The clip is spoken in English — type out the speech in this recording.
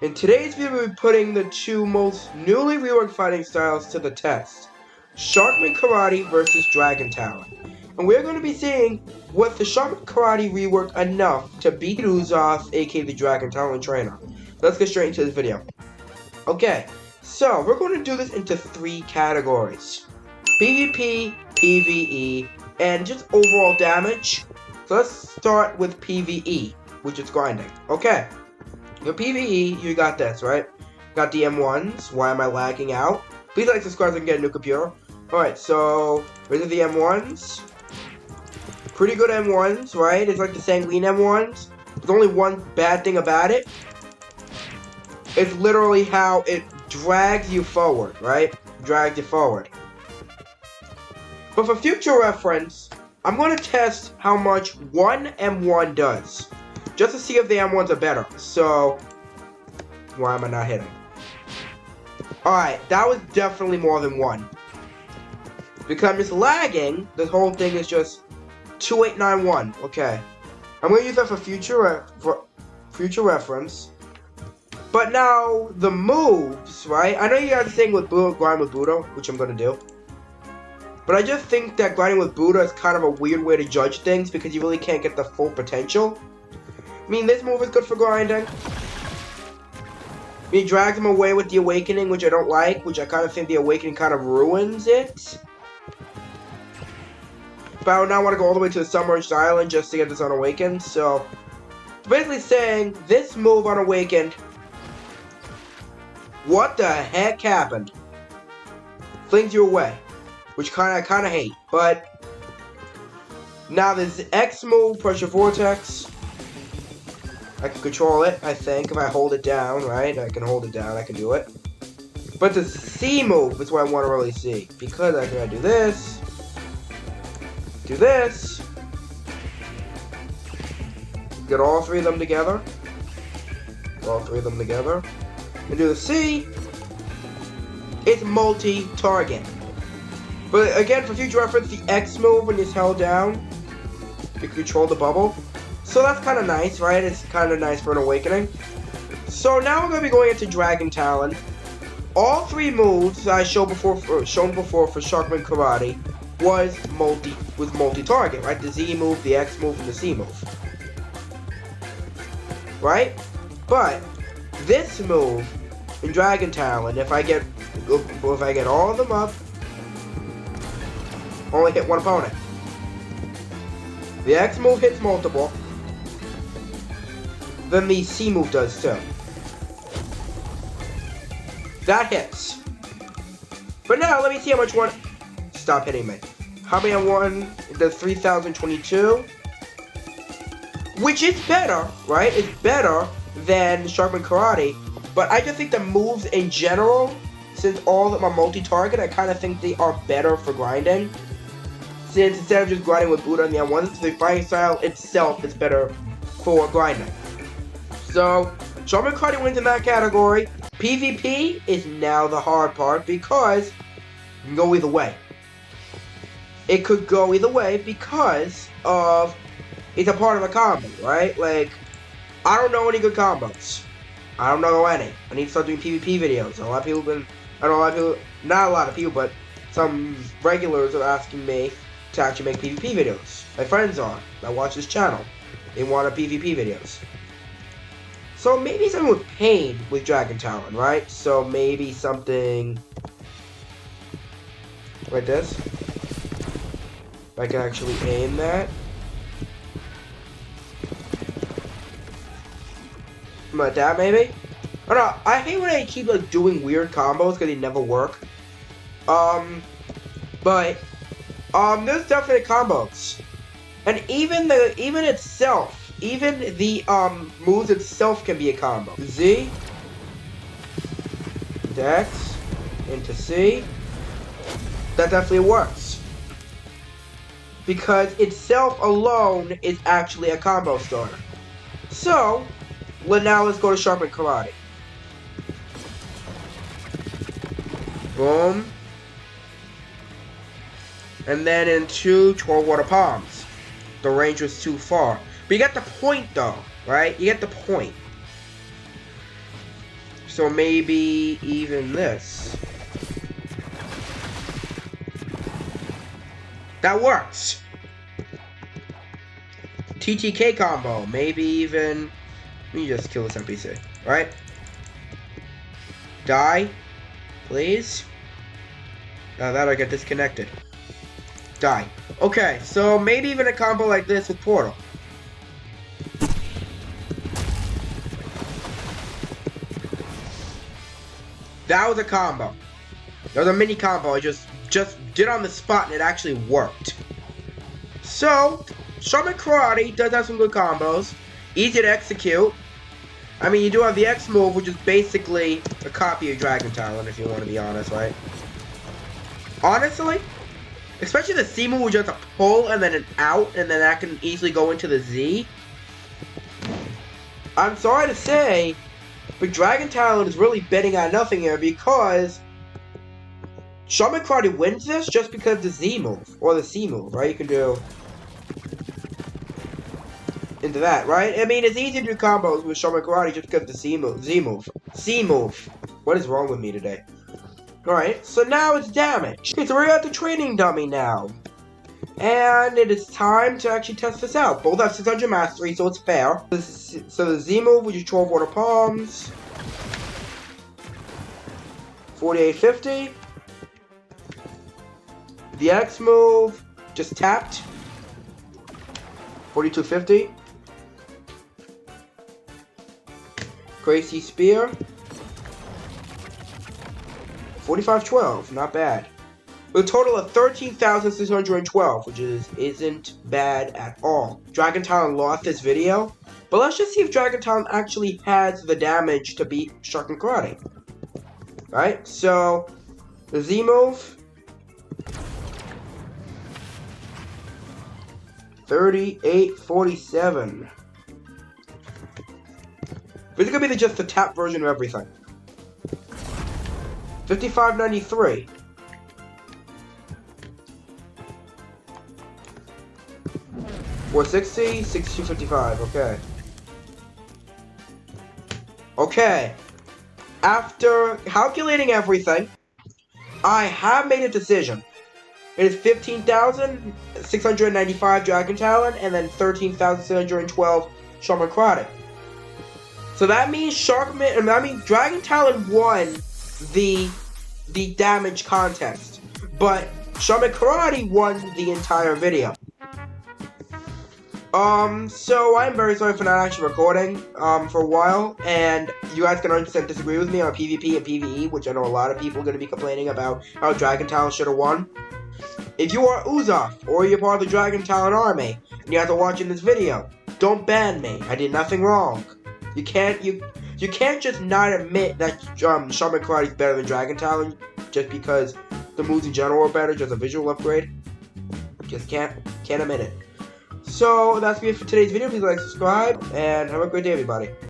In today's video, we'll be putting the two most newly reworked fighting styles to the test. Sharkman Karate versus Dragon Talon. And we're going to be seeing what the Sharkman Karate reworked enough to beat Uzoth, aka the Dragon Talon trainer. Let's get straight into this video. Okay, so we're going to do this into three categories. PvP, PvE, and just overall damage. So let's start with PvE, which is grinding. Okay. Your PvE, you got this, right? Got the M1s. Why am I lagging out? Please like, subscribe, so I can get a new computer. Alright, so, these are the M1s. Pretty good M1s, right? It's like the sanguine M1s. There's only one bad thing about it. It's literally how it drags you forward, right? Drags you forward. But for future reference, I'm going to test how much one M1 does. Just to see if the M1s are better. So, why am I not hitting? Alright, that was definitely more than one. Because I'm just lagging, this whole thing is just 2891. Okay. I'm going to use that for future reference. But now, the moves, right? I know you guys are saying with Buddha, grind with Buddha, which I'm going to do. But I just think that grinding with Buddha is kind of a weird way to judge things because you really can't get the full potential. I mean, this move is good for grinding. He drags him away with the Awakening, which I don't like, which I kind of think the Awakening kind of ruins it. But I would not want to go all the way to the Submerged Island just to get this unawakened, so... basically saying, this move unawakened... what the heck happened? Flings you away. Which I kind of hate, but... now this X move, Pressure Vortex... I can control it, I think, if I hold it down, right? I can hold it down, I can do it. But the C move is what I want to really see. Because I can do this. Do this. Get all three of them together. Get all three of them together. And do the C. It's multi-target. But again, for future reference, the X move, when it's held down, you can control the bubble. So that's kind of nice, right? It's kind of nice for an awakening. So now we're going to be going into Dragon Talon. All three moves I shown before for Sharkman Karate was multi-target, right? The Z move, the X move, and the C move. Right? But this move in Dragon Talon, if I get all of them up, only hit one opponent. The X move hits multiple. Then the C move does too. That hits. But now let me see how much one. Stop hitting me. How many on one? It does 3022. Which is better, right? It's better than Sharkman Karate. But I just think the moves in general, since all of them are multi-target, I kind of think they are better for grinding. Since instead of just grinding with Buddha and the M1s, the fighting style itself is better for grinding. So, Sharkman Karate wins in that category. PvP is now the hard part because it can go either way. It could go either way because of it's a part of a combo, right? Like, I don't know any good combos. I don't know any. I need to start doing PvP videos. A lot of people not a lot of people, but some regulars are asking me to actually make PvP videos. My friends are that watch this channel. They want PvP videos. So maybe something with pain with Dragon Talon, right? So maybe something like this. I can actually aim that. Like that, maybe? I don't know. I hate when I keep like doing weird combos because they never work. But there's definite combos, and even the moves itself can be a combo. Z, Dex, into C. That definitely works. Because itself alone is actually a combo starter. So, now let's go to Sharkman Karate. Boom. And then into 12 water palms. The range was too far. But you get the point though, right? You get the point. So maybe even this. That works. TTK combo. Maybe even... Let me just kill this NPC. Right? Die. Please. Now that I get disconnected. Die. Okay, so maybe even a combo like this with Portal. That was a combo. That was a mini combo I just did on the spot and it actually worked. So, Sharkman Karate does have some good combos. Easy to execute. I mean, you do have the X move, which is basically a copy of Dragon Talon, if you want to be honest, right? Honestly, especially the C move, which is a pull and then an out, and then that can easily go into the Z. I'm sorry to say, but Dragon Talon is really betting on nothing here because Sharkman Karate wins this just because the Z move, or the C move, right? You can do into that, right? I mean, it's easy to do combos with Sharkman Karate just because the C move. What is wrong with me today? Alright, so now it's damage. Okay, so we're at the training dummy now. And it is time to actually test this out. Both have 600 mastery, so it's fair. So the Z move, which is 12 water palms. 4850. The X move, just tapped. 4250. Crazy Spear. 4512, not bad. With a total of 13,612, which isn't bad at all. Dragon Talon lost this video, but let's just see if Dragon Talon actually has the damage to beat Sharkman Karate. Right, so the Z move. 3847. This is gonna be just the tap version of everything. 5593. $460, 6255, okay. Okay. After calculating everything, I have made a decision. It is 15,695 Dragon Talon and then 13,612 Sharkman Karate. So that means Dragon Talon won the damage contest, but Sharkman Karate won the entire video. So I'm very sorry for not actually recording, for a while, and you guys can 100% disagree with me on PvP and PvE, which I know a lot of people are going to be complaining about how Dragon Talon should have won. If you are Uzoth, or you're part of the Dragon Talon army, and you guys are watching this video, don't ban me. I did nothing wrong. You can't just not admit that Sharkman Karate is better than Dragon Talon just because the moves in general are better, just a visual upgrade. Just can't admit it. So that's it for today's video. Please like, subscribe, and have a great day, everybody.